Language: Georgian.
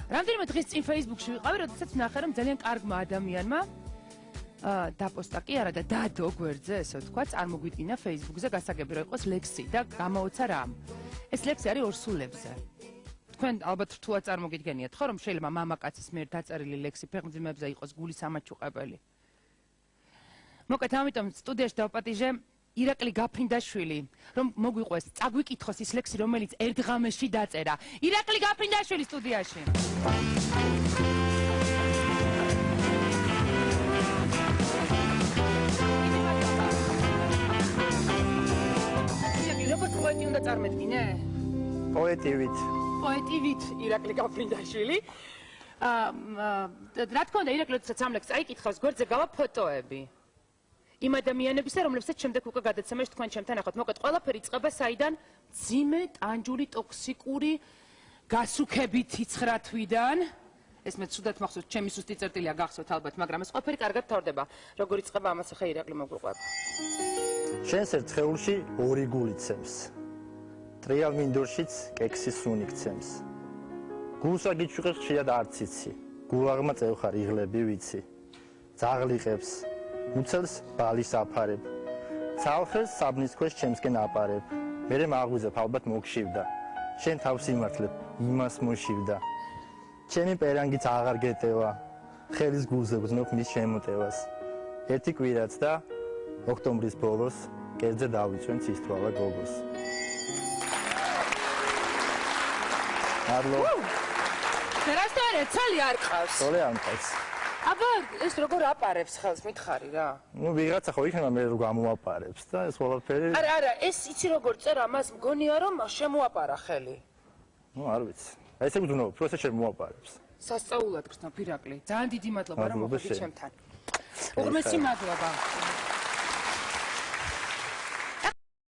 რამდენიმე დღის წინ Facebook-ში ვიყავი, როდესაც ვნახე, რომ ძალიან კარგმა ადამიანმა დაპოსტა კი არა და დადო გვერდზე, ესე ვთქვა, წარმოგვიდგინა Facebook-ზე გასაგები რომ იყოს ლექსი და გამაოცა რამ. ეს ლექსი არის ორსულებზე. თქვენ ალბათ რთულად წარმოგიდგენიათ, ხო, რომ შეიძლება მამაკაცის მიერ დაწერილი ლექსი ფეხმძიმეებზე იყოს გულის ამაჩუყებელი. მოკეთ, ამიტომ სტუდიაში დავპატიჟე ირაკლი გაფრინდაშვილი, რომ მოგვიყვეს, წაგვიკითხოს ის ლექსი, რომელიც ერთ ღამეში დაწერა. ირაკლი გაფრინდაშვილი სტუდიაში. როგორც პოეტი უნდა წარმედგინე? პოეტივით. პოეტივით ირაკლი გაფრინდაშვილი. რა თქმა უნდა, ირაკლი როდესაც ამ ლექსს აიკითხავს, გვერდზე გავა ფოტოები. იმ ადამიანებისა, რომლებსაც შემდეგ უკვე გადაცემაში თქვენ ჩემთან ნახოთ. მოკეთ, ყველაფერი იწყება საიდან? მძიმე, ტანჯული, ტოქსიკური, გასუქებითი 9 თვიდან. ეს მე ცუდად მახსოვს, ჩემი სუსტი წერტილია გახსოვთ ალბათ, მაგრამ ეს ყველაფერი კარგად თავდება. როგორ იწყება ამას ახლა ირაკლი მოგვიყვება. შენს ერთ ხეულში ორი გული ცემს. ტრიალ მინდორშიც კექსის სუნი გცემს. გულსა გიჩუყე ხშირად არც იცი. გულაღმა წევხარ იღლები ვიცი. ძაღლიყებს უცელს ბალის აფარებ. ცალხეს საბნის ქვეშ ჩემსკენ აპარებ. მერე მაღვიძებ ალბათ მოგშივდა. შენ თავს იმართლებ, იმას მოშივდა. ჩემი პერანგიც აღარ გეტევა. ხელის გულზე გძნობ მის შემოტევას. ერთი კვირაც და ოქტომბრის ბოლოს კერძე დავიწვენ ცისთვალა გოგოს. მადლობა. რასტარე, ცალი არ ყავს. თოლე არ მყავს. აბა, ეს როგორ აპარებს ხელს, მითხარი რა. ნუ ვიღაცა ხო იქნება მე რო გამოაპარებს და ეს ყველაფერი. არა, ეს იცი როგორ წერ ამას მგონია რომ შემოაპარა ხელი. ნუ არ ვიცი. აი ესე გძნობ, რომ ესე შემოაპარებს. სასწაულად გრძნობ ირაკლი. ძალიან დიდი მადლობა რომ მოხვედით ჩემთან. უღმესი მადლობა.